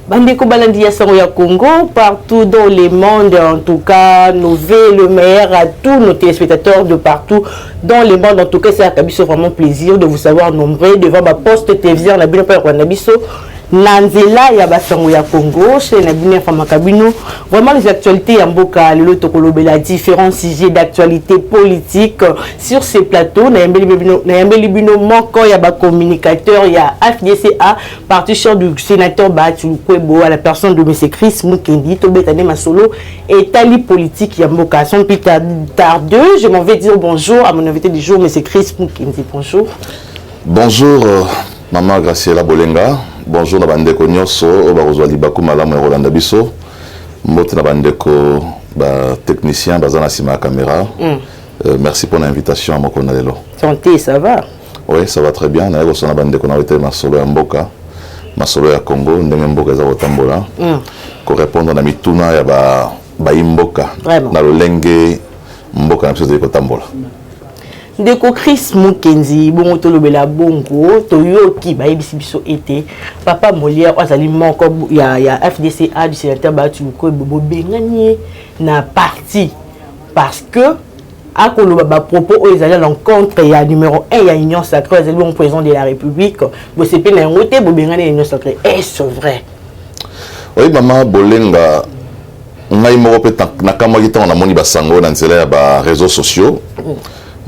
Bandeko Balandi ya Sango ya Congo, partout dans le monde, en tout cas, nous veillons le meilleur à tous nos téléspectateurs de partout dans le monde. En tout cas, c'est un vraiment plaisir de vous savoir nombreux devant ma poste télévision. On a bien pas Nabiso. Nanzela ya Basango ya Congo, chez Nabine Famakabino. Vraiment les actualités en Boka, le Tokolobela, différents sujets d'actualité politique sur ces plateaux. Nayambeli Bino Moko, ya ba communicateur, ya FDCA, partition du sénateur Batu Kwebo à la personne de M. Chris Mukendi, Tobetane Masolo, et Tali politique ya Boka. Sans plus tarder, je m'en vais dire bonjour à mon invité du jour, M. Chris Mukendi. Bonjour. Bonjour, Maman Graciela Bolenga. Bonjour Nabandeko Nyoso, Obarozwa Libaku Malamu et Rolanda Bisso. Mote Nabandeko technicien Bazana Sima Caméra. Merci pour l'invitation à Mokonalelo. Santé, ça va? Oui, ça va très bien. Naïgo Sona Bandeko Navete Masolo Mboka. Masolo ya Congo, Ndemboka za Otambola. Pour répondre à Mituna ya ba Imboka. Na Lolenge Mboka na Pso de Otambola. Ndeko Chris Mukendi, bon tolobela bongo, toyoki ba biso été papa Molière azali moko ya FDCA du sénateur Batu ko bobo bengani na parti parce que à koloba ba propos aux allés l'encontre ya numéro 1 ya Union Sacrée azali bon président de la République bo sepe na ngote bo bengani Union Sacrée est-ce vrai? Oui maman Bolenga ngai moko pe nakamaki tan na moni basango na nzela ya ba réseaux sociaux.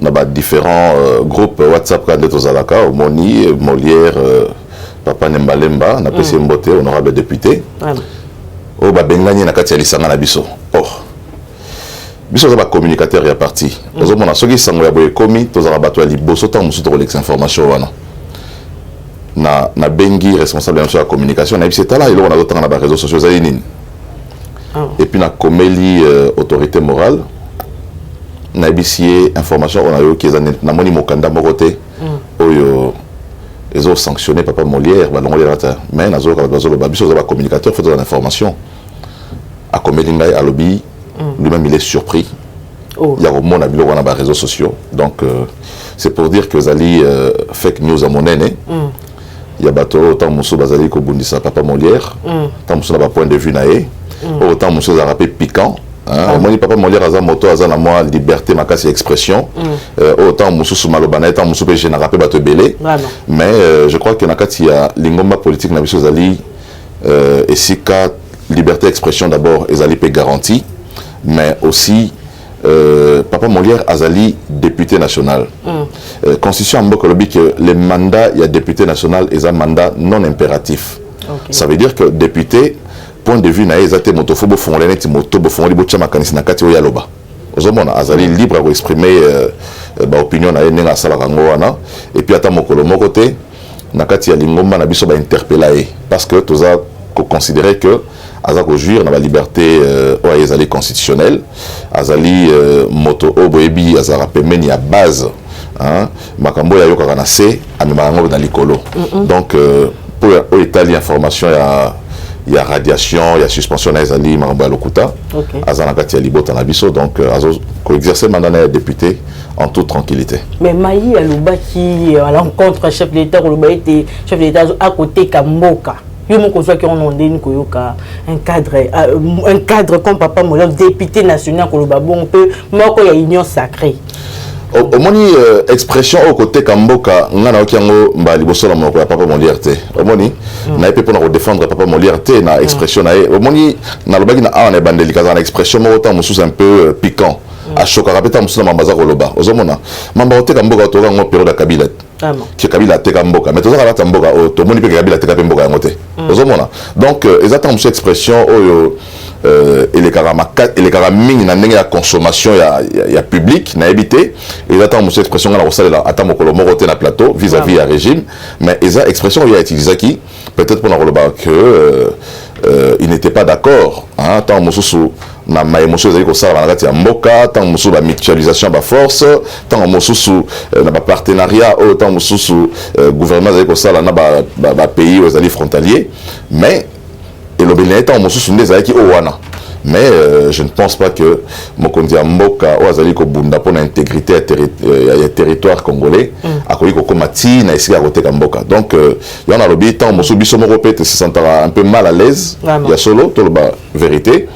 On a différents groupes WhatsApp quand on Zalaka, Moni, Molière, Papa Nembalemba, on a passé Mbote, honorable député. Oh, bah Bengani na Katia Lisanga na biso. Oh, biso za ba communicateur ya parti. Ozo mona soki sango ya boye komi, tozala bato ya liboso tant musu to lex information wana. Na bengi responsable de la communication, na biseta là, il on a d'autres na ba réseaux sociaux za nini. Et puis na komeli autorité morale. Nabissier information on a eu qu'ils na moni mokanda mokote oyo ils ont sanctionné papa Molière balongo les rata mais nazo ka bazo ba biso za communicateur fait de l'information a komelinga à lobby lui-même il est surpris il y a au monde abilo wana ba réseaux sociaux donc c'est pour dire que zali fake news à monene il y a bato autant muso bazali ko bundisa papa Molière tant muso na ba point de vue naé autant muso za rappel piquant. Moi, papa Molière a moto a na moi liberté ma casse expression autant mususu malobana autant mususu je na rappel bato belé mais je crois que nakati ya lingomba politique na biso zali et si ka liberté d'expression d'abord ezali pe garantie mais aussi papa Molière azali député national constitution mboka lobi que les mandats il y a député national et un mandat non impératif ça veut dire que député point de vue na ezate motofo fondé net moto fondé bo chama kanisi na kati oya loba ozomona azali libre à exprimer ba opinion na yenga sala kango wana et puis ata mokolo mokote na kati ya lingomba na biso ba interpeller parce que toza ko considérer que azako jouir na la liberté oya ezali constitutionnelle azali moto oboyebi azara pemeni ya base hein makambo ya yoka na C amema ngo na likolo donc pour étaler information ya il y a radiation, il y a suspension à Ezali, Maramba Lokuta, Azanakati Alibota Nabiso, donc exercer mandat de député en toute tranquillité. Mais Maï Alouba qui à l'encontre chef d'État, chef d'État à côté Kamboka. Il y a un cadre comme Papa Molière, député national, on peut, il y a union sacrée. Au moni expression au côté Kamboka ngana okiango mbali bosola monoko ya papa Molière te au moni na pe pour défendre papa Molière te na expression na au moni na lobaki na ana bandeli kaza na expression mo autant mususu un peu piquant a choka rapeta mususu na mambaza koloba ozomona mamba ote Kamboka to ngo période ya Kabila qui Kabila te Kamboka mais to za la mboka o to moni pe Kabila te ka mboka ngote ozomona donc exactement mususu expression oyo et les caramines na ndenge ya consommation ya public na habité et attend mon expression na rosala attend mon kolo moroté na plateau vis-à-vis ya régime mais esa expression il a utilisé qui peut-être pour la que il n'était pas d'accord hein tant mususu na ma émotion ezali ko sala na kati ya mboka tant mususu ba mutualisation ba force tant mususu na ba partenariat autant mususu gouvernement ezali ko sala na ba pays ezali frontalier mais et le Bénin est en mususu ndeza ki o wana mais je ne pense pas que mokonzi ya mboka o azali ko bunda pour l'intégrité ya territoire congolais akoki ko komati na esika koteka mboka. Donc y en a lobi tant mosu biso moko peut se sentira un peu mal à l'aise ya solo to le vérité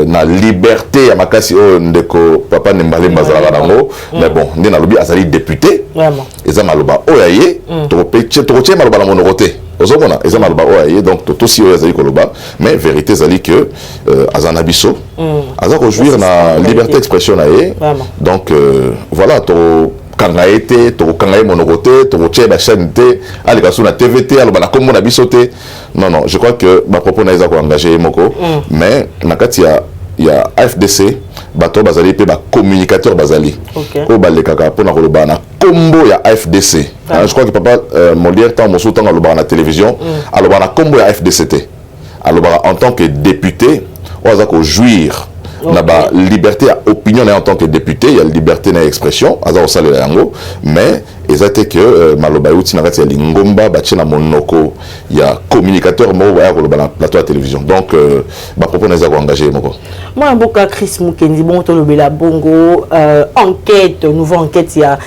na liberté ya makasi o ndeko papa Nembale Mbazala bango, mais bon ndé na lobi azali député vraiment eza maloba o yaye to peche to tie maloba na monokote ozomona eza maloba o yaye, donc to si o yazali koloba, mais vérité zali que azana biso aza ko jouir na liberté d'expression na ye. Donc voilà, to kanga été to kanga monokote to tie ba chaîne té ali kaso na TVT aloba na kombo na biso té. Non, je crois que ma propos na eza ko engager moko, mais nakati ya AFDC bato bazali pe ba communicateur bazali ko balekaka pona koloba na kombo ya AFDC. Je crois que papa Molière tant mosu tant aloba na télévision aloba na kombo ya AFDC aloba en tant que député oza ko jouir na ba liberté à opinion en tant que député, il y a liberté d'expression aza ko salela yango, mais ezate que maloba yuti na kati ya lingomba batie na monoko ya communicateur mo ya koloba na plateau de télévision. Donc ba propos na za ko engager moko moi mboka Chris Mukendi bon to lobela bongo enquête nouvelle enquête il y a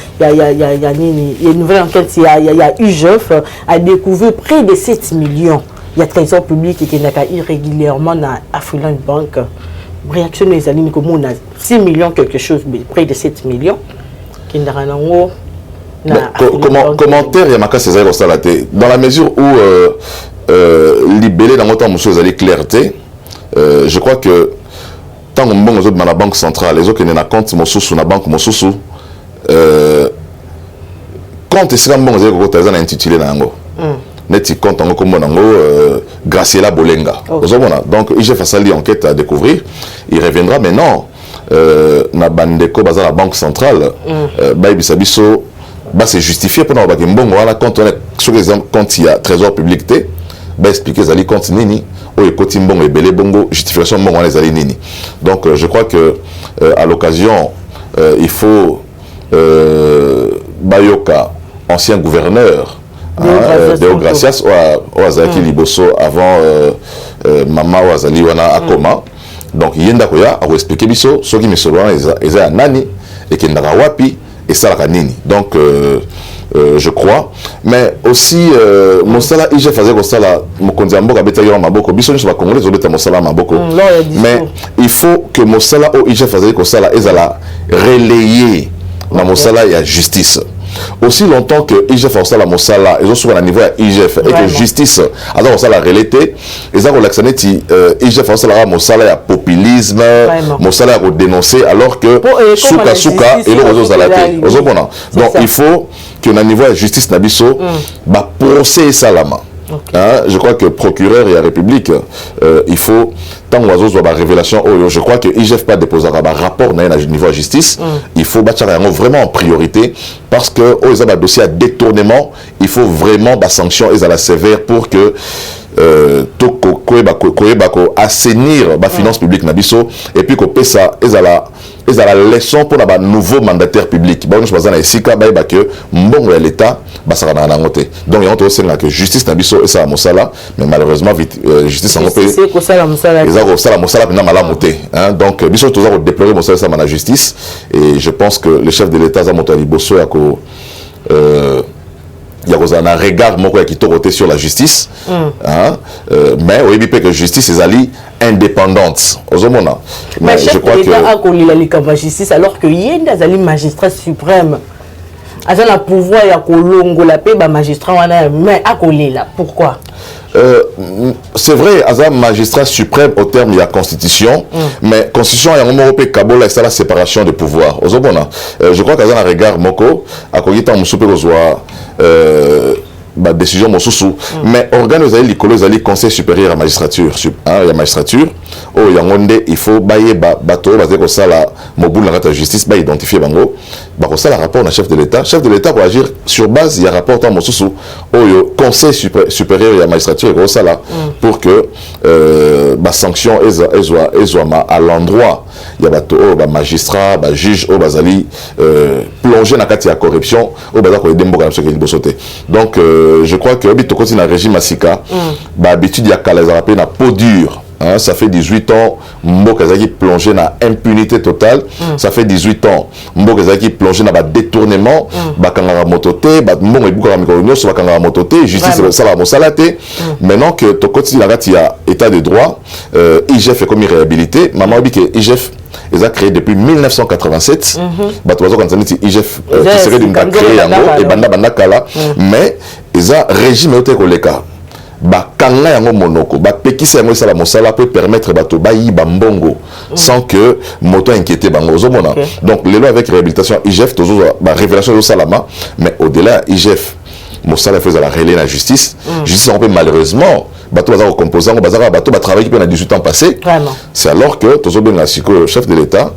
une nouvelle enquête il y a UGF a découvert près de 7 millions il y a trésor public qui n'a irrégulièrement na Afriland Bank. Réaction des amis comme on a 6 millions quelque chose, mais près de 7 millions qui n'a rien en commentaire, il y a marqué César Rostalaté. Dans la mesure où libellé dans mon temps, monsieur Zali clarté, je crois que tant qu'on bon dans la banque centrale, les autres qui n'ont compte mon sous la banque mon sous compte c'est un bon vous avez intitulé nango. Neti compte en comme nango Graciela Bolenga. Donc il fait ça enquête à découvrir, il reviendra maintenant na bandeko baza la banque centrale ba bisabiso ba c'est justifié pour na ba mbongo wala compte on sur exemple quand il y a trésor public té ba expliquer zali compte nini o ekoti mbongo ebele bongo justification mbongo les zali nini. Donc je crois que à l'occasion il faut Bayoka ancien gouverneur Deogracias ou Azaki Liboso avant Mama ou Azali wana Akoma. Donc yenda koya a expliquer biso ce qui me solo eza nani et qui ndaka wapi et ça la nini. Donc je crois, mais aussi mosala IGF faisait comme ça la mokonzi mboka beta yo maboko biso ni ba congolais zo beta mosala maboko. Mais il faut que mosala o IGF faisait comme ça la ezala relayer na mosala ya justice. Aussi longtemps que IGF a fait la Mossala, ils ont souvent à niveau à IGF et que justice a fait la réalité, ils ont relaxé IGF a fait la Mossala, il y a populisme, Mossala a dénoncé alors que Souka et le réseau à la tête. Donc il faut que au niveau de la justice Nabiso, procès Salama. Je crois que procureur et la République, il faut tant oiseaux soit la révélation. Je crois que IGF pas déposer un rapport dans le niveau de justice. Il faut battre vraiment en priorité parce que ils ont un dossier à détournement. Il faut vraiment des sanctions et à la sévère pour que assainir la finance publique nabiso et puis que ça et la leçon pour la nouveau mandataire public. Bon, je pense que bon l'État donc il y a aussi que justice nabiso et ça mosala mais malheureusement justice en pays donc biso toujours déplorer mosala ça la justice et je pense que le chef de l'État a monté liboso il y a un regard qui est sur la justice, mais oui, que la justice est indépendante. Mais je crois que la justice alors que il y a des magistrats suprêmes. Il y a un pouvoir, il y a la paix, magistrat, mais pourquoi? C'est vrai, il y a un magistrat suprême au terme de la Constitution, mais la Constitution, il y a un moment où Kabola est la séparation des pouvoirs. Je crois qu'il y a un regard moko, à quoi il y a une décision mosusu, mais organe le conseil supérieur à la magistrature, il faut bailler bateau basé comme ça la mobile la justice identifier bango comme ça la rapport au chef de l'État pour agir sur base il y a rapport en mosusu au conseil supérieur à la magistrature comme ça là pour que sanction à l'endroit il y a bateau magistrat juge au bazali plonger dans la corruption au bazar ko dembo comme ce qui est sauter. Donc je crois que bito continue le régime Masika habitude il y a kala na peau dure Hein, ça fait 18 ans, Mboka Zaki plongé dans impunité totale. Ça fait 18 ans, Mboka Zaki plongé dans détournement. Bakangara mototé, Mbongo Ibouka Mikonyo, soit Bakangara mototé, justice Sala Mosalate. Maintenant que ton quotidien il y a état de droit, IGF est comme réhabilité. Maman dit que IGF ils ont créé depuis 1987. IGF qui serait d'une créé et Banda Kala, mais ils ont régime au Tékoleka. Bakanga yango monoko ba pekisa yango sala mosala peut permettre bato ba yi bambongo sans que moto inquiété bango zomona. Donc les lois avec réhabilitation IGF toujours ba révélation de salama, mais au-delà IGF mosala faisait la relais la justice. Justice on peut malheureusement bato bazaro composant bazara bato ba travailler qui a 18 ans passé. C'est alors que toujours bien le chef de l'État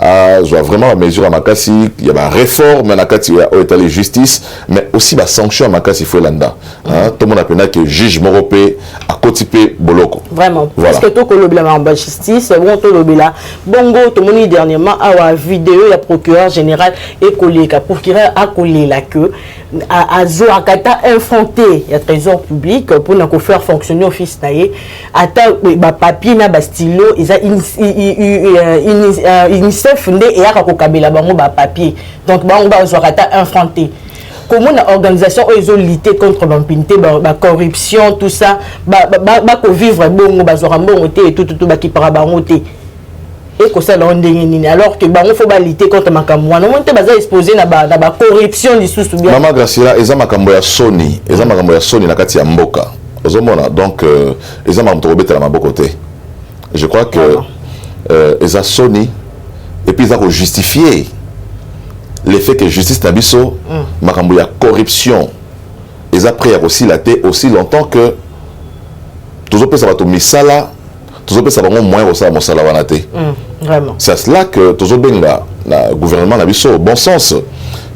a vraiment la mesure à Makassi, il y a la réforme à Makassi au état de justice, mais aussi la sanction à Makassi Fouelanda. Tout le monde a appelé que juge Moropé à Kotipé Boloko. Vraiment. Parce que tout le monde a la justice, bon, tout le monde a bongo, tout le monde dernièrement a la vidéo, il y a procureur général et collègue, pour qu'il a collé la queue, à Zoakata infronté, il y a trésor public pour nous faire fonctionner office naïe, à ta papier, na stylo, ils a fondé et à Kabila bango ba papier donc bango ba Zoakata infronté. Comment l'organisation ils ont lutté contre l'impunité, la corruption, tout ça, ko vivre bongo bazorambo et tout qui para bango té. Et que ça alors que bango faut lutter contre makambo. Non monte baza exposé na ba corruption du sous bien. Maman Graciela eza makambo ya Sony, eza makambo ya Sony na kati ya mboka. Ozomona donc eza makambo to la maboko té. Je crois que eza Sony et puis ils ont justifié l'effet que justice Nabiso, makambo ya corruption, ils ont pris aussi la tête aussi longtemps que tous les gens qui misala, tous les gens qui moins aussi mosala wanate. Vraiment. C'est à cela que tous les gens le gouvernement Nabiso bon sens.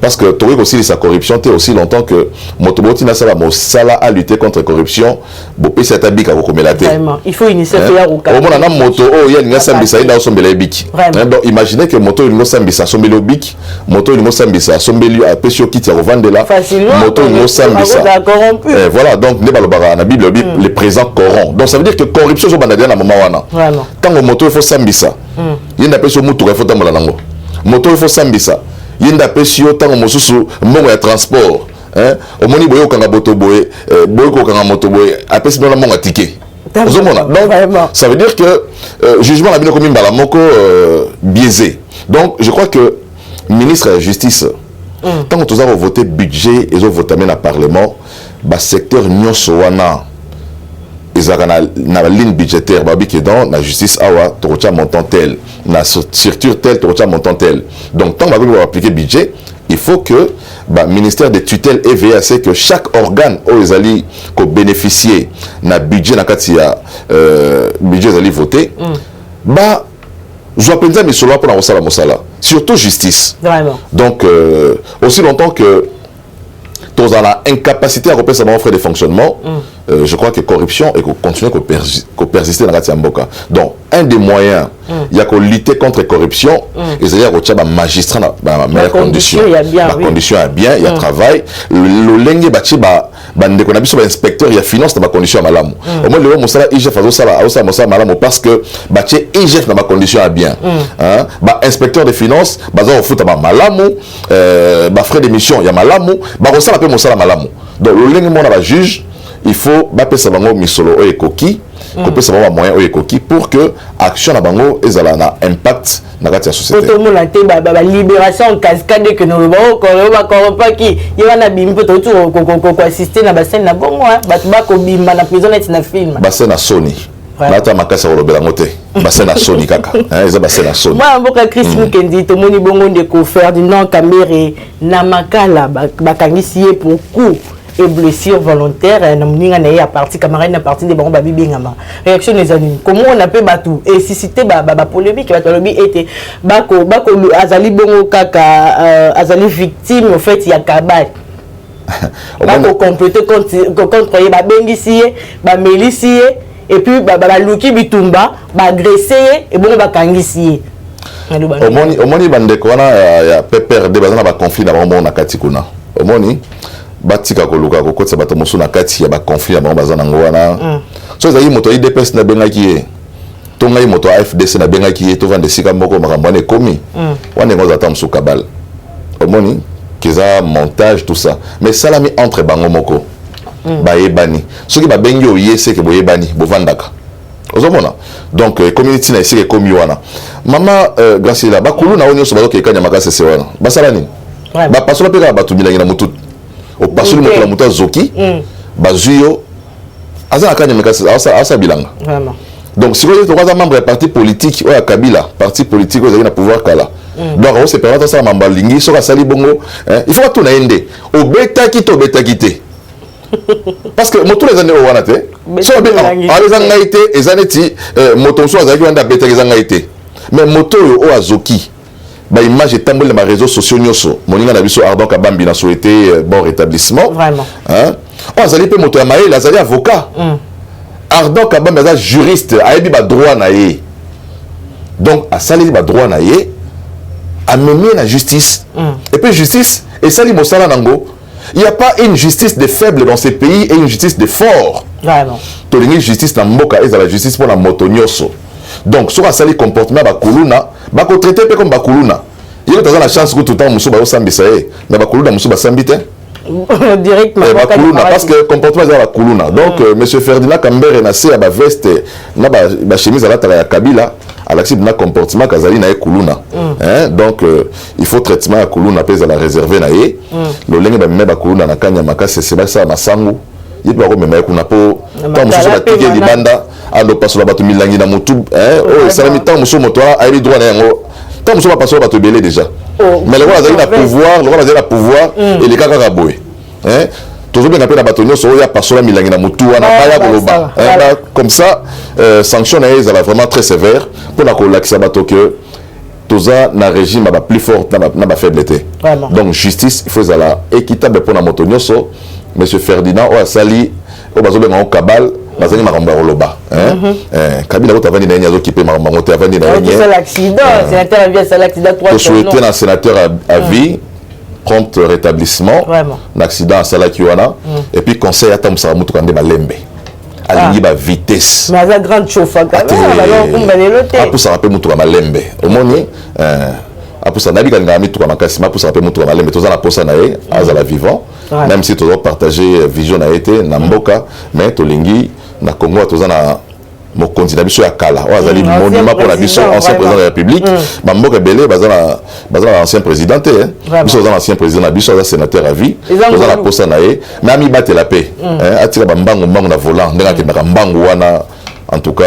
Parce que tu aussi sa corruption, tu aussi longtemps que Motoboti n'a pas Mosala à lutter contre la corruption. Bopé c'est tabic à vous Vraiment. Il faut initier faire au cas. Au moins, moto, il y a une sambisa dans son bic. Donc imaginez que moto une sambisa son bic, moto une sambisa son bilu à Pesio qui tient au Vandela. Moto une sambisa. Voilà donc ne balobara na Bible les présents corrompent. Donc ça veut dire que corruption sont banadiens à moment wana. Tant que moto il faut sambisa. Il y a Pesio mutu il faut tamola nango. Moto il faut sambisa. Yinda pesio tango mosusu mbongo ya transport omoni boyo kanga boto boye boyo kanga moto boye apesi na mbongo ticket ozomona donc ça veut dire que jugement la bino comme mbala moko biaisé. Donc je crois que ministre de la justice tant que tous avons voté budget et ont voté dans le parlement ba secteur nyonso wana na la ligne budgétaire babi qui est dans la justice awa torocha montant tel na structure tel torocha montant tel. Donc tant babi va appliquer budget, il faut que le ministère des tutelles ait veillé à ce que chaque organe aux alliés ko bénéficier na budget na katia budget zali voter ba je vais penser mais cela pour la mosala surtout justice. Vraiment. Donc aussi longtemps que tous dans la incapacité à repérer sa offre de fonctionnement, je crois que corruption et qu'on continue à persister dans la Tiamboka. Donc, un des moyens, il y a qu'on lutter contre la corruption, et c'est-à-dire qu'on a un magistrat dans la meilleure condition. La condition est bien, il y a travail. Le lengue bâti, bande qu'on a vu sur l'inspecteur, il y a finance dans ma condition à malamu. Au moins, le monsala IGF a malamu parce que bâti IGF dans ma condition est bien. Inspecteur des finances, bazar au foot à malamu, frais d'émission, il y a malamu, on s'en appelle monsala malamu. Donc, le lengue mon juge, il faut baper sa bango misolo o ekoki, couper sa bango moyen o ekoki pour que action na bango ezala na impact na la société. Tout le monde a été la libération cascade que nous avons pas qui il va na bim pour tout assister na bassin na bongo ba ko bimba na prison na film. Bassin na Sony. Nata makasa ko lobela ngote. Bassin na Sony kaka. Eza bassin na Sony. Moi mboka Chris Mukendi to moni bongo de ko faire du non caméré na makala ba kangisier pour coup et blessure volontaire à partir camarade à partir des bons babi bingama réaction des amis comment on appelle batou et susciter ba polémique ba lobby était bako azali bongo kaka azali victime au fait il y a kabal bako compléter contre ba bengisier ba melisier et puis ba luki bitumba ba agresser et bon ba kangisier omoni bande kona ya pepper de bazana ba conflit na bombo na katikuna omoni batika koluka kokotsa bato mosu na kati ya ba conflit ya bango bazana ngwana so ezali moto IDPS na benga ki tongai moto AFDC na benga ki to vande sika moko makambane komi wana ngoza tam su kabal omoni kiza montage tout ça mais salami entre bango moko ba yebani soki ba bengi o yese ke bo yebani bo vandaka ozomona donc community na isike komi wana mama Graciela ba kulu na onyo so ba ke kanya makase se wana ba salani ba pasola peka ba tumilangi na mutu o pasoli moto la mutu zoki ba zuyo azana kanya makase asa bilanga vraiment. Donc, si vous êtes un membre du parti politique, ou à Kabila, parti politique, vous avez un pouvoir kala. Donc, on se permet de faire un mambalingi, sur la sali bongo. Il faut tout n'ainde. Au bêta quitte, au bêta quitte. Parce que, moi, tous les années, on a été. Soit bien, les angaïté, les années, moto, soit les années, bêta, les angaïté. Mais moto, ou à Zoki. Bah, image est tambole dans les réseaux sociaux, nyoso. Moninga n'a vu sur Ardon Kabambi, n'a souhaité bon rétablissement. Vraiment. On a zali pe moto à Maé, la avocat. Ardon Kabam est juriste, a eu droit na ye. Donc, a sali droit na ye, a mené la justice. Et puis, justice, et sali mosala nango, il n'y a pas une justice de faible dans ces pays et une justice de fort. Vraiment. Tu as une justice na mboka et la justice pour la motonyoso. Donc, sur la sali comportement, bakuluna, bako traité comme bakuluna. Il y a la chance que tout le temps, moussou ba sambisa ye, mais bakuluna moussou ba sambite. Directement parce que comportement est la kuluna donc monsieur Ferdinand Kambere nassé à ba veste na ba chemise à la tala ya Kabila à l'actif na comportement kazali na kuluna donc il faut traitement à kuluna pèse à la réserver na ye le lenge ba me ba kuluna na kanya makase c'est ba ça masangu il doit remettre kuna po quand monsieur ba tike libanda ando pasola batu milangi na mutu oh ça mi temps monsieur moto a eu droit na yango tant monsieur ba pasola batu belé déjà. Mais le roi a le pouvoir et les caca boy. Toujours bien appelé la bâtonnière, il y a pas seulement Milangi na mutu, comme ça, sanction est vraiment très sévère pour la collaxer que tout ça na régime va plus fort na ba faiblesse. Donc justice, il faut la équitable pour la motonnière. Monsieur Ferdinand ou Sali au bazo ben en cabal. Bazali maramba roloba Kabila ko avandi na nyazo kipe maramba ngote avandi na nyazo c'est l'accident sénateur a vu l'accident 3 souhaiter un sénateur à vie prompt rétablissement l'accident à sala kiwana et puis conseil à tamsa mutu kande balembe alingi ba vitesse mais la grande chauffe quand même alors on va les loter pour ça rappeler mutu balembe au moni pour ça nabi kanga mitu kwa makasi pour ça rappeler mutu balembe toza na posa na ye azala vivant même si tu dois partager vision na été na mboka mais tolingi na Congo tozana mo continue biso ya kala o azali monument pour la biso ancien président de la République ba mboka belé bazana ancien président biso bazana ancien président na biso za sénateur à vie tozana posa na ye mais ami battre la paix atira ba mbango na volant ndanga ke ba mbango wana en tout cas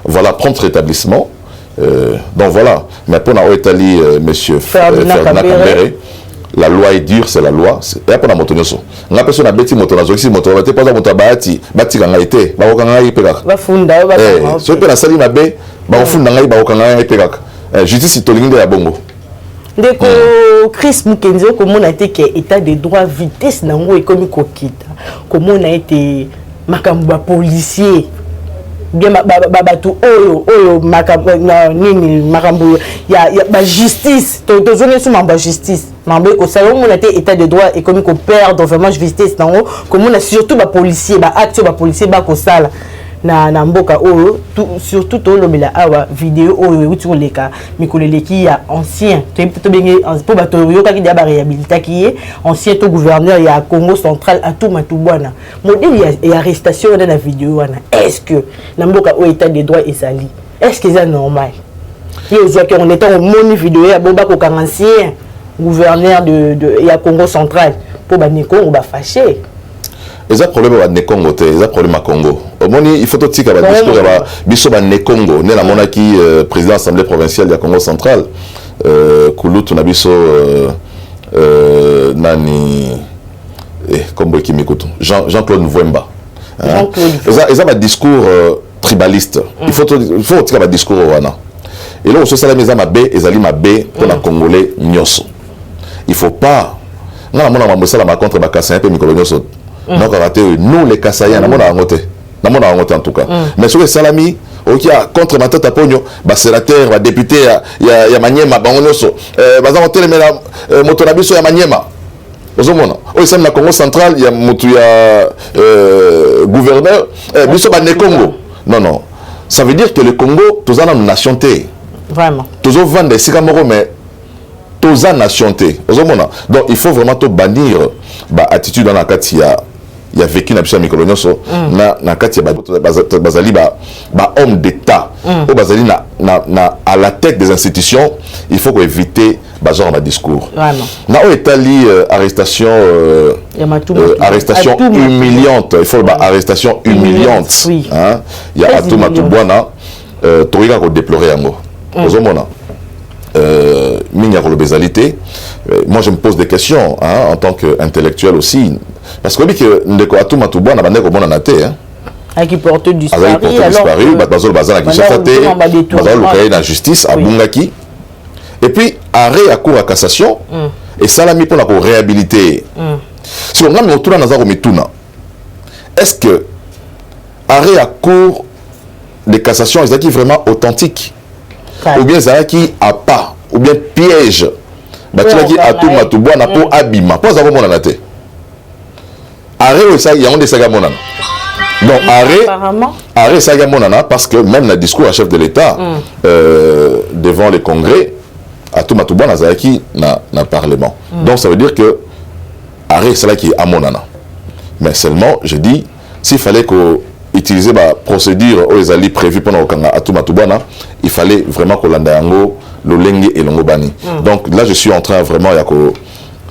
voilà prompt rétablissement donc voilà mais pour na Oetali monsieur Ferdinand Kambere. La loi est dure, c'est la loi. Et pour la moto, on a personne a bêti moto, on a moto, on a pas moto bâti, bâti quand été, ba okanga ipeka. Ba funda, ba. So pe la sali na be, ba funda ngai ba okanga ipeka. Justice tolingde ya bongo. Ndeko Chris Mukenzo comment on a été état de droit vitesse nango ekomi kokita. Comment on a été makambo policier. Bien babatu oyo makambo nini makambo ya ba justice to zone sur mamba justice mamba ko ça on a été état de droit et comme ko perdre vraiment justice nango comme on a surtout ba policier ba acte ba policier ba ko sala na mboka oyo surtout to lobela awa vidéo oyo uti koleka mikoleleki ya ancien to benge pour bato yo ka ki dia ba réhabiliter ki ancien to gouverneur ya Congo central à tout matubwana modèle ya arrestation dans la vidéo wana est-ce que na mboka oyo état de droit ezali est-ce que c'est normal yo zo que on était en moni vidéo ya bomba ko ancien gouverneur de ya Congo central pour ba neko on ba fâché. Les problèmes à Nekongo, les problèmes à Congo. Au moins, il faut aussi qu'il y ait un discours à Bissot à Nekongo, né la monarchie président de l'Assemblée provinciale de Congo central. Koulout, on a Bissot Nani, comme qui m'écoute, Jean-Claude Nwemba. Ils ont un discours tribaliste. Il faut qu'il y ait un discours au Rwanda. Et là, on se salame, ils ont un B, ils ont un B pour les Congolais nyoso. Il ne faut pas. Non, on a un contre Bakassin, un peu nyoso. Donc, nous les Kassaïens, nous avons en tout cas. Mais sur les salami, ok, contre ma tête à pogno, bah sénateur, bah député, il y a Maniema, bah on osso, bah on télé mais la motonabiso y a Maniema. Vous avez au sein de la Congo centrale, il y a gouverneur, biso bah Nekongo. Non. ça veut dire que le Congo, tous en une nation T. Vraiment. Tous en vendent des sigamoro, mais tous en nation T. Donc il faut vraiment tout bannir l'attitude dans la carte. Il y a vécu dans la Mikolonio, na carte bazali homme d'État, au bazali à la tête des institutions, il faut éviter genre ma discours. Vraiment. Na o étali arrestation arrestation humiliante, il faut arrestation humiliante. Oui. Hein? Il y a Atou Matubwana toriga ko déplorer yango. Ozomona. Minya ko bezalité. Moi je me pose des questions hein, en tant qu'intellectuel aussi parce que ndeko Atou Matubwana bandeko mona na te hein. Qui porte disparu alors bazol bazana ki chafate bazol lokaye na justice à Bungaki. Et puis, arrêt à cour à cassation, et ça l'a mis pour la réhabiliter. Si on a mis autour de est-ce que arrêt à cour de cassation, est-ce qu'il est vraiment authentique? Ou bien c'est qui a pas, ou bien piège? Tu qui a tout matouboua n'a pas abîma. Pas avoir mon anaté. Arrêt, ça, il y a un des sagas monana. Donc, arrêt, saga monana, parce que même le discours à chef de l'État, devant le Congrès, à tout Matouba Nazaki na parlement. Donc ça veut dire que arrêt c'est là qui est à mon ana. Mais seulement je dis s'il fallait qu'on utilise la procédure aux alliés prévus pendant à tout Matouba, il fallait vraiment qu'on l'andayango le lengue et le bani. Donc là je suis en train vraiment il y a que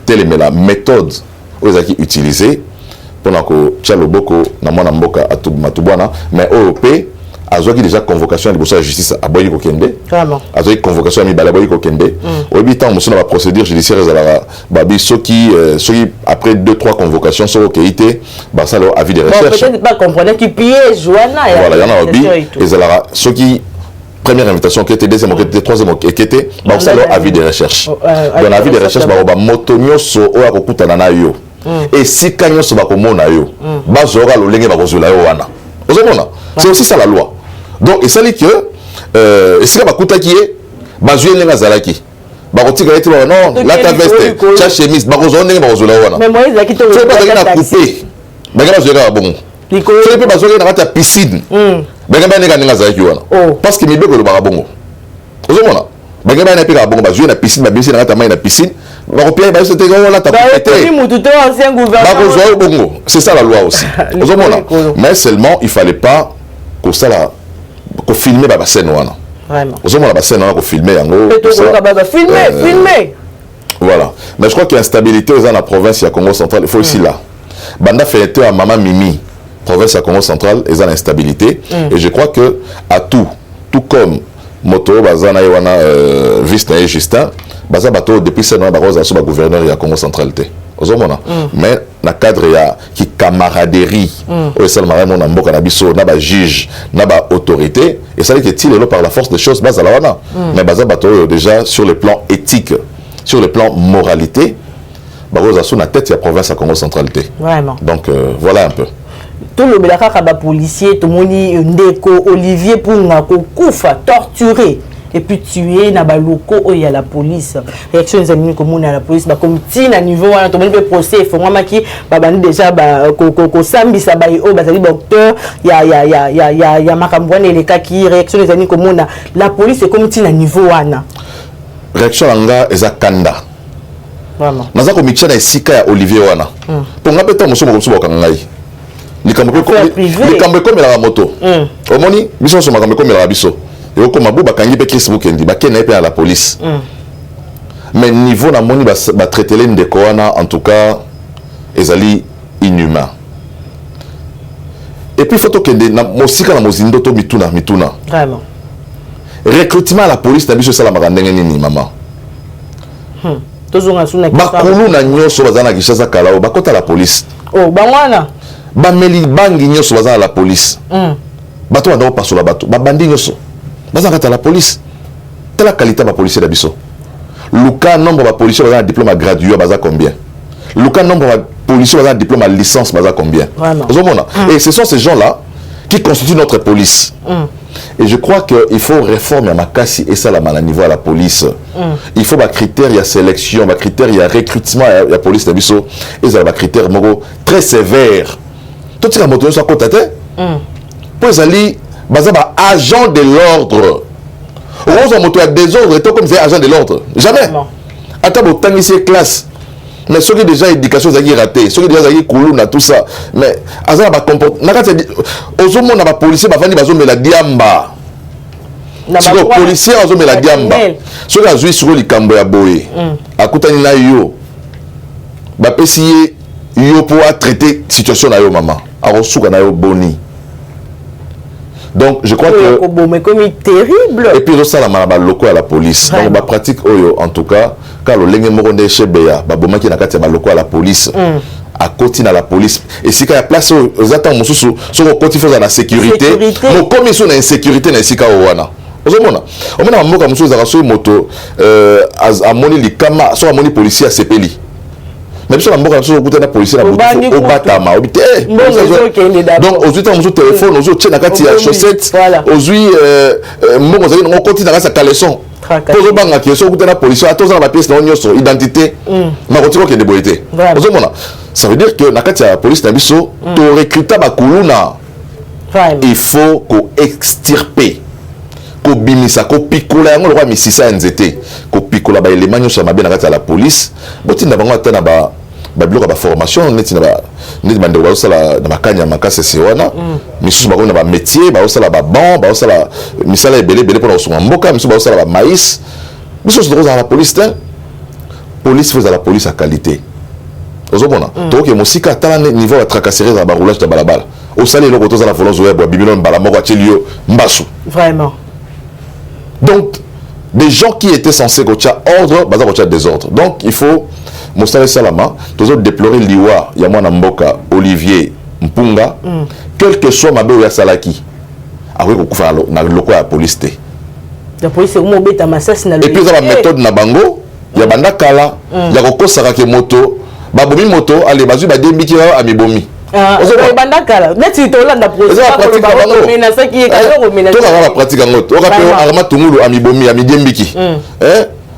telle la méthode aux alliés utilisée pendant que Tchaloboko na mona mboka à tout Matouba mais OOP a déjà convocation de la justice à Boyi Kokende. A convocation à Mibala Boyi Kokende. Au bout temps, monsieur la procédure judiciaire babi ceux qui après 2-3 convocations sont OK été bah ça leur avis de recherche. Peut-être pas comprendre qui piège Joana. Voilà, il y en a obi et ça ceux qui première invitation qui était deuxième qui était troisième qui était bah ça leur avis de recherche. Dans l'avis de recherche ba motonyo so o akokutana na yo. Et si kanyo so ba komona yo ba zora lo lenge ba kozula yo wana. C'est aussi ça la loi. Donc, et ça dit que, et c'est là que qui est, bazué les Nazalaki. Baroti a été non, la ta veste, ta chemise, barozone, barozola. Mais moi, il a quitté le coupé. Bagala zera bon. Tu peux bazoler dans ta piscine. Bagala n'est Nazalaki. Parce que mes bébés le barabongo. Vous avez Bagala n'est pas bon, bazué la piscine, ma piscine, ta main la piscine. Baropia, bah c'était là, ta c'est ça la loi aussi. Vous avez mais seulement, il ne fallait pas que ça la. Qu'on filme la scène vraiment. Aux hommes la scène qu'on filme filmer. Voilà. Mais je crois qu'il y a instabilité dans la province il y a Congo central. Il faut aussi là. Banda fait à Mama Mimi, province à Congo central, ils ont l'instabilité. Et je crois que à tout comme Moto Bazana Iwana Vista et Justin, Baza Bato depuis ce moment Barosa sur le gouverneur il y a Congo central. Mais dans le cadre qui camaraderie au sein de la mboka na biso na ba juge na ba autorité et ça dit que il par la force des choses base à la wana mais baza bato déjà sur le plan éthique sur le plan moralité baroza sous la tête de la province à Congo centralité vraiment donc voilà un peu tout le belaka ba policier tout moni ndeko Olivier Punga ko kufa torturé et puis tuer na ba locaux où il y a la police réaction des amis comme on a la police ba comme tina niveau on tout le monde procès faut moi qui ba bandi déjà ba ko sambisa ba o ba zali docteur ya makambwane les cas qui réaction des amis comme on a la police c'est comme tina niveau wana réaction langa eza kanda vraiment naza ko micha na esika ya Olivier wana pour ngapeta musomo ko suba kangai likambo comme la moto omoni biso so makambo comme la biso et comme Abou Bakangi pe Chris Bukendi bakena pe à la police mais niveau na moni ba traiter les de Koana en tout cas ezali inhumain et puis photo kende na mosika na mozindo to mituna vraiment recrutement à la police na biso sala makandenge nini maman tozonga suna bakulu na nyoso bazana Kinshasa kalao bakota la police oh bangwana bameli bangi nyoso bazana la police bato banda pasola bato babandi nyoso bazana la police telle la qualité ba policier da biso luka nombre ba policier bazana diplôme gradué baza combien luka nombre ba policier bazana diplôme à licence baza combien et ce sont ces gens là qui constituent notre police et je crois qu'il faut réformer à Makassi et ça la mal à niveau à la police il faut des critères il y a sélection des critères il y a recrutement il y a police da biso et ça des critères très sévères tout ce que moto soit contacté pour ali baza ba agent de l'ordre. On moto à désordre, et comme c'est agent de l'ordre. Jamais. Attends, autant ici classe. Mais ceux qui déjà éducation ça qui raté, ceux qui déjà ça coulou na tout ça. Mais azana ba comporte. Nakati ozo mona ba policier ba vandi bazo mela diamba. Siko policier ozo mela diamba. Ceux qui azui sur likambo ya boye. Akutani na yo. Ba pesi yo pour traiter situation na yo maman. Arosuka na yo boni. Donc je crois que mais comme terrible. Et puis ça la malaba loko à la police. Donc ba pratique oyo en tout cas quand le lenge moronde chez Beya ba bomaki na kati ba loko à la police. À côté na la police et si quand y a place aux attentes mususu so ko côté faire la sécurité. Mo comme ils sont na insécurité na sika wana. Ozomona. On mena mboka mususu za so moto a moni likama so a moni policier a sepeli. Mais si on a un policier au Batama, donc aux on téléphone, aux autres na chaussette, aux on continue à sa caleçon. Pour banga qui sont un policier, à tous la pièce na identité, ma continue qui déboîté. Ça veut dire que na la police na biso, to recruter ba kuluna. Il faut qu'on extirper. Ko bimisa ko pikola yango le roi misisa nzete ko pikola ba élément nyo sama bien na la police botinda bango atana ba bloka ba formation neti bande ba sala na makanya makase sewana misusu ba na ba métier ba sala ba bon ba sala misala ebele pour na mboka misusu ba sala ba maïs misusu de la police police faisait la police à qualité ozomona to ke musika tala niveau de tracasserie dans ba roulage de balabala au salé le koto za la violence web bibilon bala moko atilio mbasu vraiment. Donc, des gens qui étaient censés coacher ordre, baza coacher désordre. Donc, il faut, Moussala Salama, toujours déplorer l'Iwa, Yamana Mboka, Olivier, Mpunga, quel que soit ma belle Salaki, avec la police. La police est au mobile à Massas. Et puis, la méthode Nabango, Yabanda Kala, Yako Sarake Moto, Babomi Moto, allez, Bazu, Badembi, Amibomi. bandakala neti tolanda procédure na saki ka ko mena to ka pratique en autre o ka pe arma tumulu amibomi amidembiki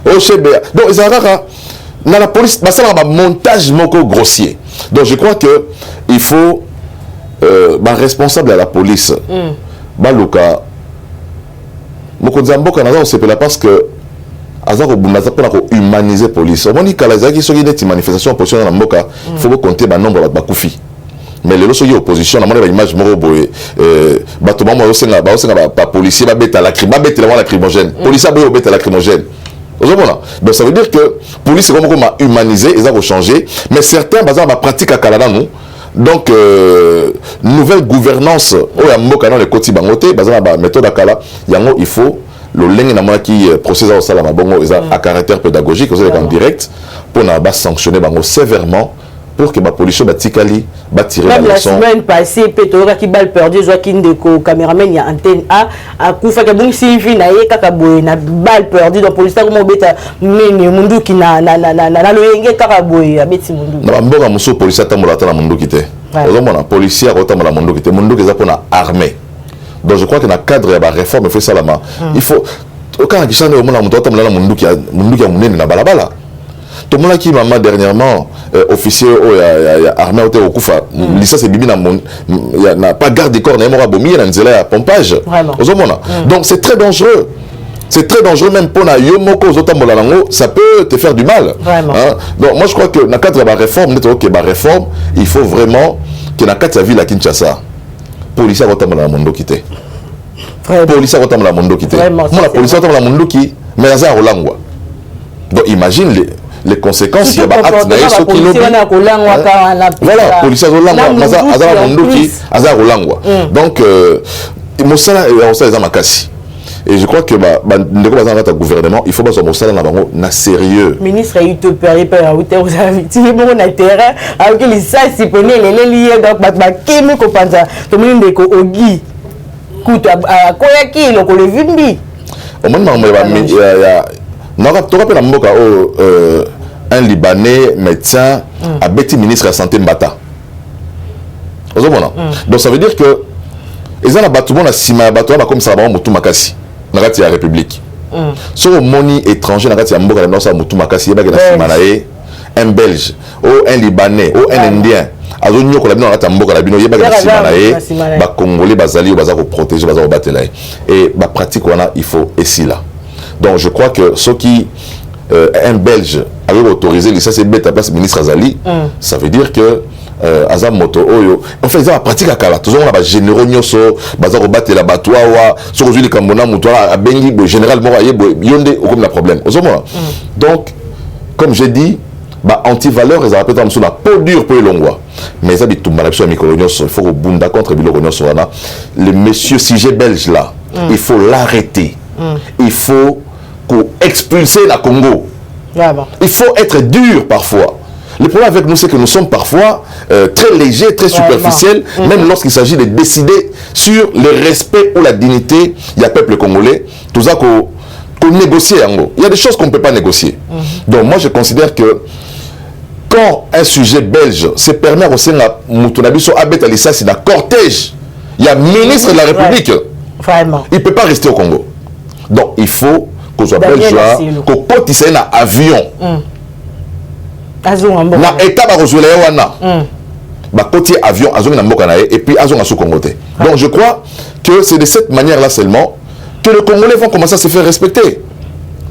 o chebe donc ezaka na la police basala ba montage moko grossier. Donc je crois que il faut responsable à la police baluka moko zamboka na on sepela parce que azako bumaza pona ko humaniser police omoni kala zaki soki neti manifestation opposition na mboka il faut compter ba nombre ba kufi. Mais les autres opposition na mona image moko boye bato ba mo senga ba policier ba beta lacrymogène policier ba beta lacrymogène. Donc ça veut dire que police comme comment humaniser ils ont changé mais certains bazar ba pratique à Canada nous. Donc nouvelle gouvernance o ya mboka dans les côtés bangote bazar ba méthode akala yango il faut le lenge na mona qui procède au salama bongo à caractère pédagogique vous en direct pour na ba sanctionner bango sévèrement pour que ma police batikali ba tirer la leçon. Même la semaine passée Petora qui balle perdu Joaquin Deco caméraman ya antenne a kufa ka bon Sylvie na ye kaka boye na balle perdu donc police ko beta mini mundu ki na loyenge kaka boye abeti mundu. Na mboka muso police atambola ta na mundu ki te. Ozomona policier ko tambola mundu ki te mundu ki za pona armée. Donc je crois que dans le cadre de la réforme il faut ça là il faut aucun qui chante au monde muto tambola mundu ki munene na balabala. Tout le monde qui m'a dernièrement officier armée au Kufa, licence c'est bibi n'a pas garde des corps, n'a pas bomi, n'a pas pompage. Donc c'est très dangereux. C'est très dangereux même pour na yomoko zotambolango, ça peut te faire du mal. Hein? Donc moi je crois que dans le cadre de la réforme, réforme, il faut vraiment que dans le cadre de la ville à Kinshasa, policier zotambola mondo quitté. Policier zotambola mondo quitté. Moi la policier zotambola mondo qui mais ça rolangwa. Donc imagine les conséquences il y a acte d'ailleurs ce qui voilà policier rolangwa azala mondo qui azala rolangwa. Donc mosala et ça les amakasi. Et je crois que ndeko bazana ta gouvernement il faut pas mosala na bango na sérieux. Ministre il te paye pas au terre aux habitudes bon na terrain avec les ça si prenez les liés donc ba kemi ko panza to minde ko ogi kuta koya ki lo ko le vimbi au moment ya na to rappelle mboka un Libanais médecin a bêti ministre de la santé Mbata. Donc ça veut dire que ils ont un bâtiment comme ça mutu makasi na kati ya République. Sur moni étranger na kati ya mboka na sa mutu makasi ba na sima na un Belge ou un Libanais ou un Indien azonyo ko la bino ngata mboka la bino yeba ka simanae ba congolais bazali baza ko protéger baza ko batela et ba pratique wana il faut ici là. Donc je crois que ceux qui un belge avait autorisé ça c'est bête à place ministre Azali, ça veut dire que Azam moto oyo en fait ça va pratique à kala toujours on a généraux nyoso baza ko batela batwa wa sur juli kambona muto a bengi général mo ayebo yonde comme la problème ozomona. Donc comme j'ai dit bah anti-valeur ils appellent ça la peau dure pour longwa mais ça dit tout mal sur micro il faut bunda contre biloko nyoso wana le monsieur sujet belge là il faut l'arrêter il faut expulser la Congo. Il faut être dur parfois. Le problème avec nous, c'est que nous sommes parfois très légers, très superficiels, même lorsqu'il s'agit de décider sur le respect ou la dignité du peuple congolais. Tout ça qu'on négocie en gros. Il y a des choses qu'on ne peut pas négocier. Donc moi, je considère que quand un sujet belge se permet aussi la Moutonabiso Abet Alissa, c'est un cortège. Il y a ministre de la République. Vraiment. Il ne peut pas rester au Congo. Donc il faut qu'on soit belge là, qu'on cotise un avion. Na état ba rejoindre wana. Ba côté avion azongi na mboka na et puis azonga sous Congo. Donc je crois que c'est de cette manière là seulement que les Congolais vont commencer à se faire respecter.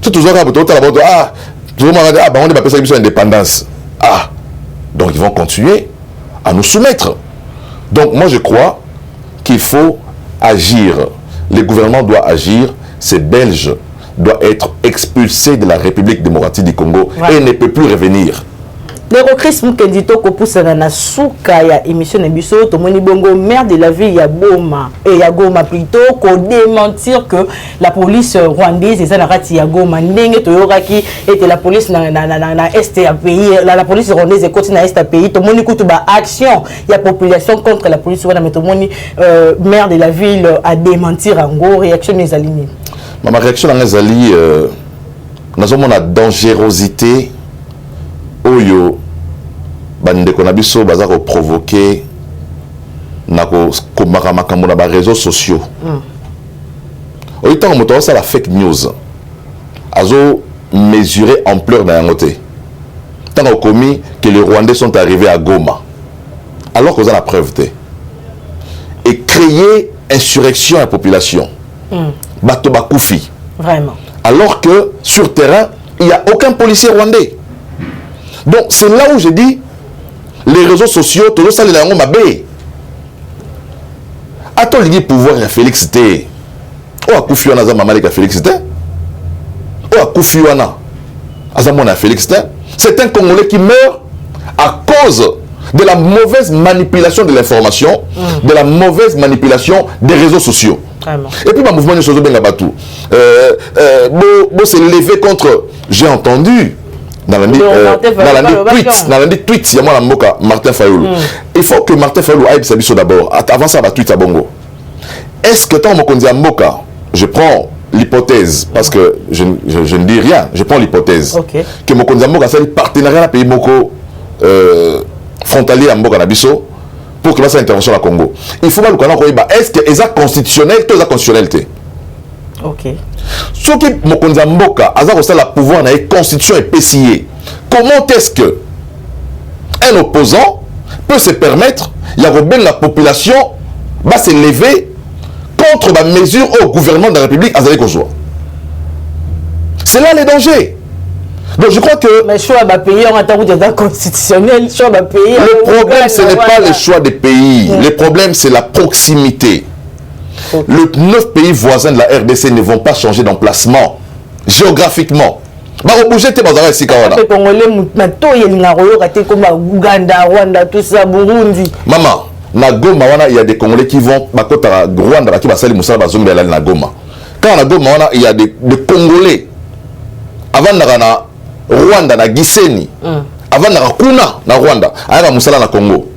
C'est toujours là ah tout le monde ah bah on est pas passé sur indépendance. Ah donc ils vont continuer à nous soumettre. Donc moi je crois qu'il faut agir. Le gouvernement doit agir. Ces Belges doivent être expulsés de la République démocratique du Congo et ne peut plus revenir. Le Chris Mukendito Kopusana na suka ya émission Nebiso Tomoni Bongo maire de la ville ya Goma et ya Goma plutôt qu'on démentir que la police rwandaise et ça na rati ya Goma ndenge toyoraki était la police na est ya pays la police rwandaise et continue na est ya pays Tomoni kutu ba action ya population contre la police wana mais Tomoni maire de la ville a démentir en gros réaction des alignés. Ma réaction dans ali nous avons la dangerosité oyo bande ko na biso baza ko provoquer na ko makambo na ba réseaux sociaux. Autant moto ça la fake news. Azo mesurer ampleur dans yangote. Tant au commis que les Rwandais sont arrivés à Goma. Alors qu'on a la preuve et créer insurrection à la population. Bato bakoufi. Vraiment. Alors que sur terrain, il n'y a aucun policier rwandais. Donc c'est là où je dis les réseaux sociaux, tout ça, les langues mabé. Attends, il y a pouvoir à Félix T. Oh, à Koufiwana, Mamalek à Félix T. Oh, à Koufiwana, Azamona Félix T. C'est un Congolais qui meurt à cause de la mauvaise manipulation de l'information, de la mauvaise manipulation des réseaux sociaux. Vraiment. Et puis, ma mouvement de choses bien là-bas s'est levé contre, j'ai entendu, dans l'année tweet, il y a moi la moka Martin Fayoulou. Il faut que Martin Fayoulou aille sa d'abord. Avant ça, va tweet à Bongo. Est-ce que tant que moka, je prends l'hypothèse, parce que je ne dis rien, je prends l'hypothèse que Mokonza Moka, c'est le partenariat à pays Moko frontalier à Mboka Nabiso pour que ça intervention à Congo. Il faut pas le connaître. Est-ce que c'est constitutionnel, tout est constitutionnalité? Ok. Ce qui Mokonza Mboka a le pouvoir dans la constitution et PCA. Comment est-ce que un opposant peut se permettre, il y a la population va se lever contre la mesure au gouvernement de la République Azali Kozwa. C'est là les dangers. Donc je crois que mais choix de pays en tant que constitutionnel, choix de pays. Le problème ce n'est pas le choix des pays. Le problème c'est la proximité. Les 9 pays voisins de la RDC ne vont pas changer d'emplacement géographiquement. Les Congolais, Ouganda, Rwanda, tout ça, Burundi. Maman, na Goma, il y a des Congolais qui vont à Rwanda, qui vont na Goma. Quand na Goma, il y a des Congolais. Avant na Rwanda, na Gisenyi. Avant na Kuna, na Rwanda. Aya musala na Congo.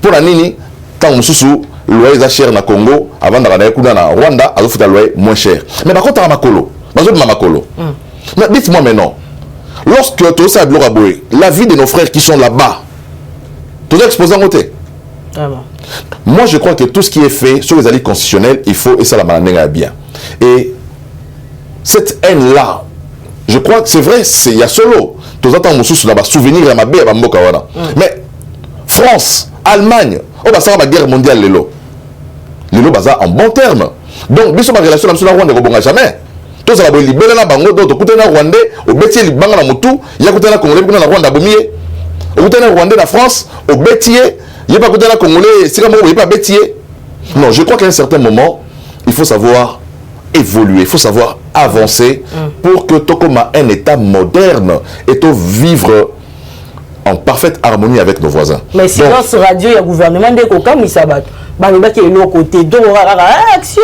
Pour la nini, quand on sous loyer est cher na Congo, avant na Kuna na Rwanda, alors faut loyer moins cher. Mais par contre, à Makolo, Makolo. Mais dites-moi maintenant, lorsque tout ça la vie de nos frères qui sont là-bas, tout ça exposé en côté. Moi, je crois que tout ce qui est fait sur les alliés constitutionnels, il faut, et ça la manière bien. Et cette haine-là, je crois que c'est vrai, il y a solo. Tout ça, on souvenir à ma belle, mais France, Allemagne, oh bah ça va la guerre mondiale lelo. Lelo baza en bon terme. Donc biso ma relation na Rwanda ko bonga jamais. Tout ça va libérer na bango donc kutana Rwandais au betier libanga na mutu, ya kutana Congolais na Rwanda bomier. Au kutana Rwandais na France au betier, ya pas kutana Congolais, c'est comme il pas betier. Non, je crois qu'à un certain moment, il faut savoir évoluer, il faut savoir avancer pour que Tokoma un état moderne et tout vivre en parfaite harmonie avec nos voisins. Mais silence radio, il y a gouvernement de Kokam, il s'abat. Qui est l'autre côté, donc action.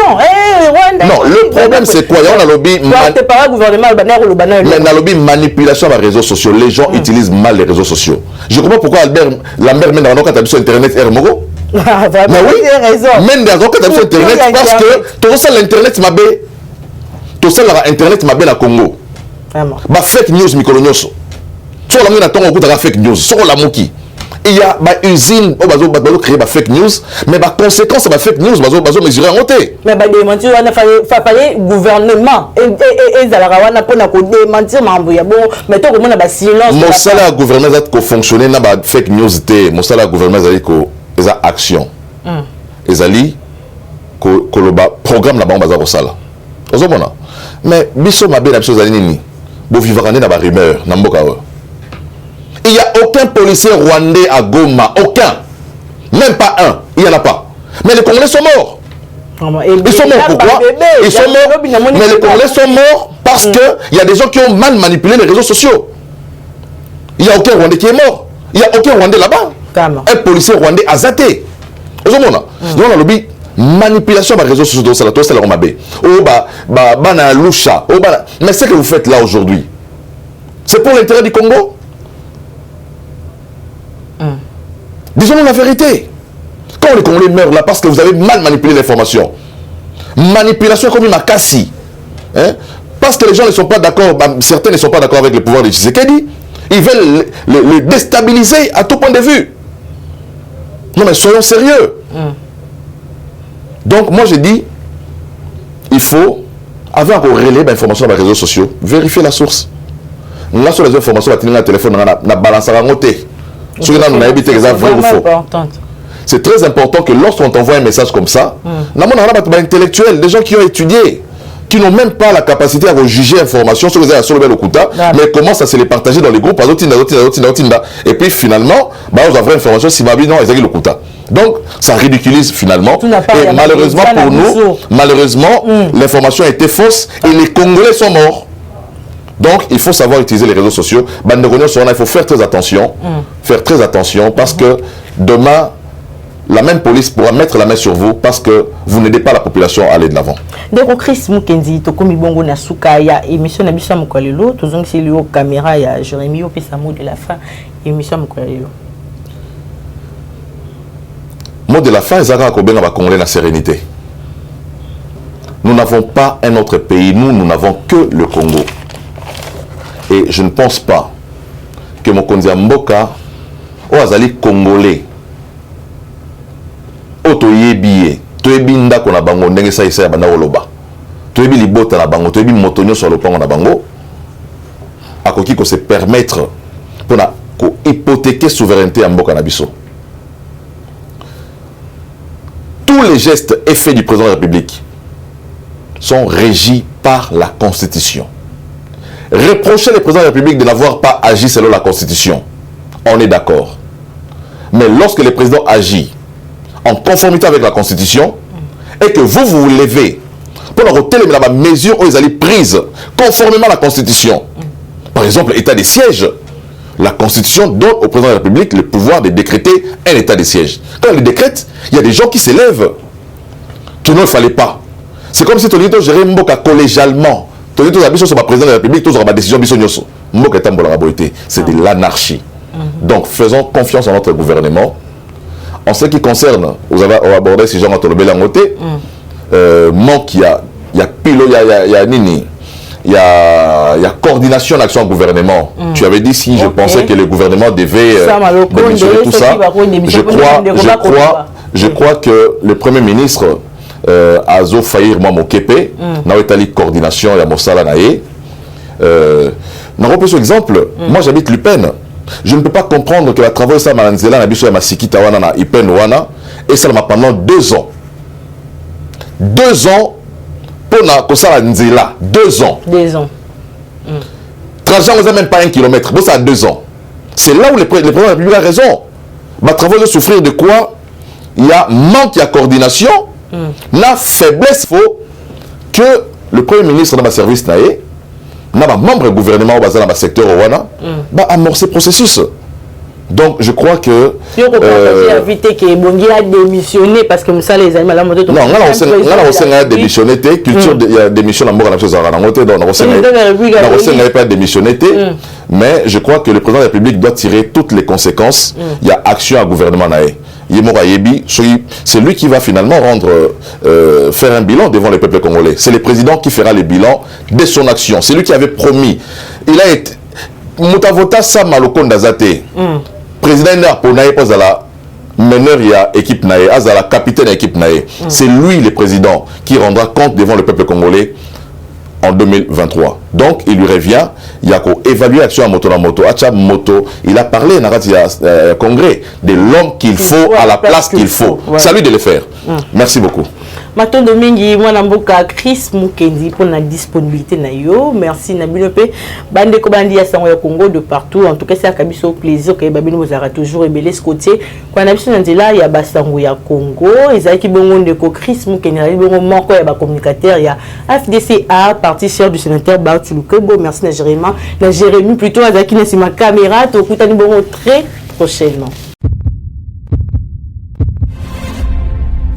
Non, le problème c'est quoi? Il y a un lobby. Mais un lobby manipulation par les réseaux sociaux. Les gens utilisent mal les réseaux sociaux. Je comprends pourquoi Lambert mène dans notre sur Internet Hermogo. Mais oui, mène dans notre sur Internet parce que tout ça l'internet m'a bé. Tout ça l'internet m'a bé la Congo. Bah fake news mikolonyoso. Sur la mine attend au bout de la fake news. Sur la moki. Il y a une usine qui crée des fake news, mais les conséquences de fake news sont mesurées en côté. Mais il fallait gouvernement et Zalarawana pour démentir mais tout le monde a silence. Mon salaire gouvernement a fonctionné dans la fake news. Mon salaire gouvernement a action. Ils ont programme là-bas en bas sala. Mais biso mabé la chose nini. Bo vivre dans la rumeur na mboka. Il n'y a aucun policier rwandais à Goma, aucun. Même pas un, il n'y en a pas. Mais les Congolais sont morts. Ils sont morts pourquoi? Ils sont morts. Mais les Congolais sont morts parce qu'il y a des gens qui ont mal manipulé les réseaux sociaux. Il n'y a aucun Rwandais qui est mort. Il n'y a aucun Rwandais là-bas. Un policier rwandais a zaté. Vous avez le lobby manipulation par les réseaux sociaux. C'est la Romabé. Mais ce que vous faites là aujourd'hui, c'est pour l'intérêt du Congo. Disons-nous la vérité. Quand les Congolais meurent là parce que vous avez mal manipulé l'information. Manipulation comme une Makassi. Parce que les gens ne sont pas d'accord, certains ne sont pas d'accord avec le pouvoir de Tshisekedi. Ils veulent le déstabiliser à tout point de vue. Non mais soyons sérieux. Donc moi je dis, il faut, avant qu'on relaie l'information dans les réseaux sociaux, vérifier la source. Là sur les informations, on a un téléphone, on a balancé à monter. C'est très important que lorsqu'on t'envoie un message comme ça, intellectuels, des gens qui ont étudié, qui n'ont même pas la capacité à juger l'information sur le Okuta, mais commencent à se les partager dans les groupes, et puis finalement, on a vraie information, si ma vie non, ils ont l'Okuta. Donc, ça ridiculise finalement. Et malheureusement pour nous, l'information a été fausse et les Congolais sont morts. Donc, il faut savoir utiliser les réseaux sociaux. Il faut faire très attention. Faire très attention parce que demain, la même police pourra mettre la main sur vous parce que vous n'aidez pas la population à aller de l'avant. Donc, Chris Mukendi, Tokomi Bongo Nasuka, il y a émission Nabissa Mukwalelo, tout le monde c'est le caméra, il y a Jérémy Opesa mot de la fin, émission Mukwalelo. Mot de la fin, ils ont Congolais la sérénité. Nous n'avons pas un autre pays, nous n'avons que le Congo. Et je ne pense pas que Mokonzi Mboka ou azali Congolais otoyebi toyebi ndako na bango ndenge sa isa ya banda oloba toyebi libota na bango toyebi motonyo sur le pango na bango akoki ko se permettre pour na ko hypothéquer souveraineté ya mboka na biso. Tous les gestes et faits du président de la République sont régis par la Constitution. Reprocher le président de la République de n'avoir pas agi selon la Constitution, on est d'accord. Mais lorsque le président agit en conformité avec la Constitution et que vous levez pour retenir la mesure où ils allaient prises conformément à la Constitution, par exemple l'état de siège, la Constitution donne au président de la République le pouvoir de décréter un état de siège. Quand il le décrète, il y a des gens qui s'élèvent, qui ne le fallait pas. C'est comme si Tonito gérait Mboka collégialement. Tonito Zabiso sur le président de la République, tous auront ma décision Bissonyoso. Mboka est un c'est de l'anarchie. Donc faisons confiance à notre gouvernement. En ce qui concerne, vous avez abordé ces gens à Tolobé Langoté, manque, il y a pilo, il y a nini. Il y a coordination d'action au gouvernement. Tu avais dit si je pensais que le gouvernement devait démissionner tout ça. Je crois que le Premier ministre Azo Faïr Mokepe n'a pas eu coordination, il y a Mossala Naé. N'a pas exemple. Moi j'habite Lupin. Je ne peux pas comprendre que la travail ça Malanzela na biso ya masikita wana na Ipen wana et ça pendant 2 ans. 2 ans pour na kosala nzela, 2 ans. 2 ans. Trajet on n'a même pas 1 kilomètre, bon ça a 2 ans. C'est là où le président de la République a raison. Ma travail de souffrir de quoi? Il y a manque de coordination, la faiblesse, il faut que le Premier ministre dans le service naé, dans membre du gouvernement dans le secteur Owana, amorcer le processus. Donc je crois que... Si on peut éviter que Bongi a démissionné parce que ça les amis... Non, on a démissionné, culture de démission dans le monde, on pas démissionné, mais je crois que le président de la République doit tirer toutes les conséquences. Il y a action à gouvernement naé. C'est lui qui va finalement faire un bilan devant le peuple congolais. C'est le président qui fera le bilan de son action. C'est lui qui avait promis. Il a été... Moutavota Samaloko Ndazate. Président Naponaye pas à la meneur il y a équipe naé, à la capitaine équipe naé. C'est lui le président qui rendra compte devant le peuple congolais en 2023. Donc il lui revient, il y a qu'à évaluer l'action à moto. Il a parlé dans le congrès de l'homme qu'il faut à la place qu'il faut. C'est à lui de le faire. Merci beaucoup. Maton Domingi, moi namboka Chris Mukendi pour la disponibilité na yo. Merci Nabino pe bande ko bandi ya sango ya Congo de partout. En tout cas c'est un kabiso plaisir que babino bozara toujours rebelle ce côté. Kwa nabiso nzela ya basango ya Congo, ezaki bongo ndeko Chris Mukendi ali bongo moko ya ba communicateur ya FDCA parti cher du sénateur Bartulukebo. Merci na Jérémy plutôt azaki na sima caméra to kutani bongo très prochainement.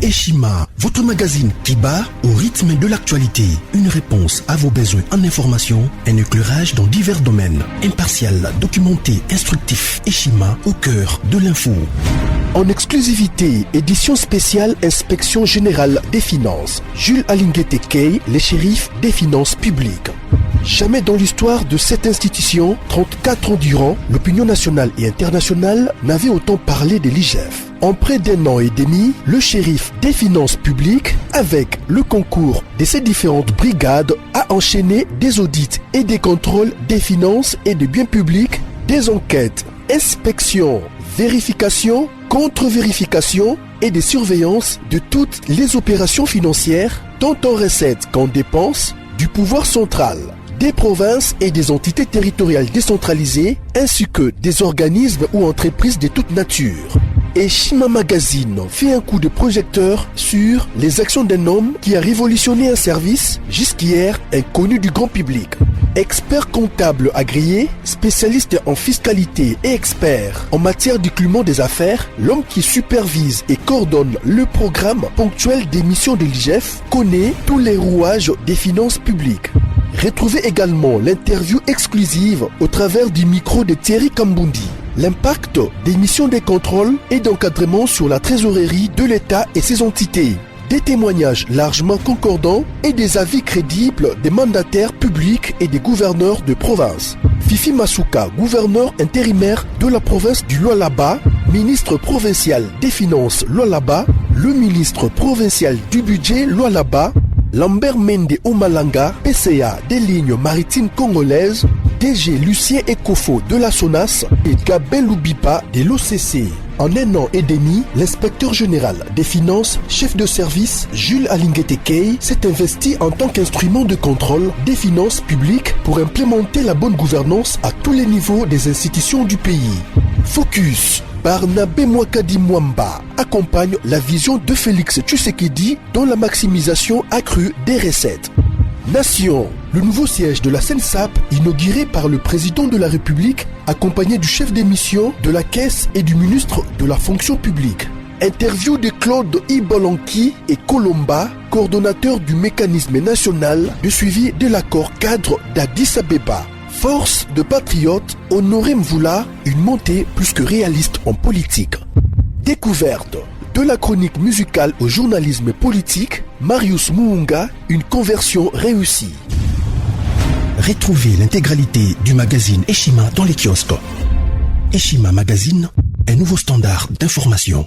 Eshima, votre magazine qui bat au rythme de l'actualité. Une réponse à vos besoins en information, un éclairage dans divers domaines. Impartial, documenté, instructif. Eshima, au cœur de l'info. En exclusivité, édition spéciale Inspection Générale des Finances. Jules Alinguete Key, les shérifs des finances publiques. Jamais dans l'histoire de cette institution, 34 ans durant, l'opinion nationale et internationale n'avait autant parlé de l'IGF. En près d'1 an et demi, le shérif des finances publiques, avec le concours de ses différentes brigades, a enchaîné des audits et des contrôles des finances et des biens publics, des enquêtes, inspections, vérifications, contre-vérifications et des surveillances de toutes les opérations financières, tant en recettes qu'en dépenses, du pouvoir central, des provinces et des entités territoriales décentralisées, ainsi que des organismes ou entreprises de toute nature. Et Shima Magazine fait un coup de projecteur sur les actions d'un homme qui a révolutionné un service jusqu'hier inconnu du grand public. Expert comptable agréé, spécialiste en fiscalité et expert en matière d'écoulement des affaires, l'homme qui supervise et coordonne le programme ponctuel des missions de l'IGF connaît tous les rouages des finances publiques. Retrouvez également l'interview exclusive au travers du micro de Thierry Kambundi. L'impact des missions de contrôle et d'encadrement sur la trésorerie de l'État et ses entités. Des témoignages largement concordants et des avis crédibles des mandataires publics et des gouverneurs de province. Fifi Masuka, gouverneur intérimaire de la province du Lualaba, ministre provincial des Finances Lualaba, le ministre provincial du budget Lualaba, Lambert Mende Omalanga, PCA des lignes maritimes congolaises, DG Lucien Ekofo de la SONAS et Gabin Loubipa de l'OCC. En 1 an et demi, l'inspecteur général des finances, chef de service Jules Alinguete Key, s'est investi en tant qu'instrument de contrôle des finances publiques pour implémenter la bonne gouvernance à tous les niveaux des institutions du pays. Focus. Barnabé Mwakadi Mwamba accompagne la vision de Félix Tshisekedi dans la maximisation accrue des recettes. Nation, le nouveau siège de la SENSAP inauguré par le président de la République accompagné du chef des missions de la Caisse et du ministre de la Fonction publique. Interview de Claude Ibolanki et Colomba, coordonnateur du mécanisme national de suivi de l'accord cadre d'Addis Abeba. Force de patriotes, Honoré Mvula, une montée plus que réaliste en politique. Découverte. De la chronique musicale au journalisme politique, Marius Muunga, une conversion réussie. Retrouvez l'intégralité du magazine Eshima dans les kiosques. Eshima Magazine, un nouveau standard d'information.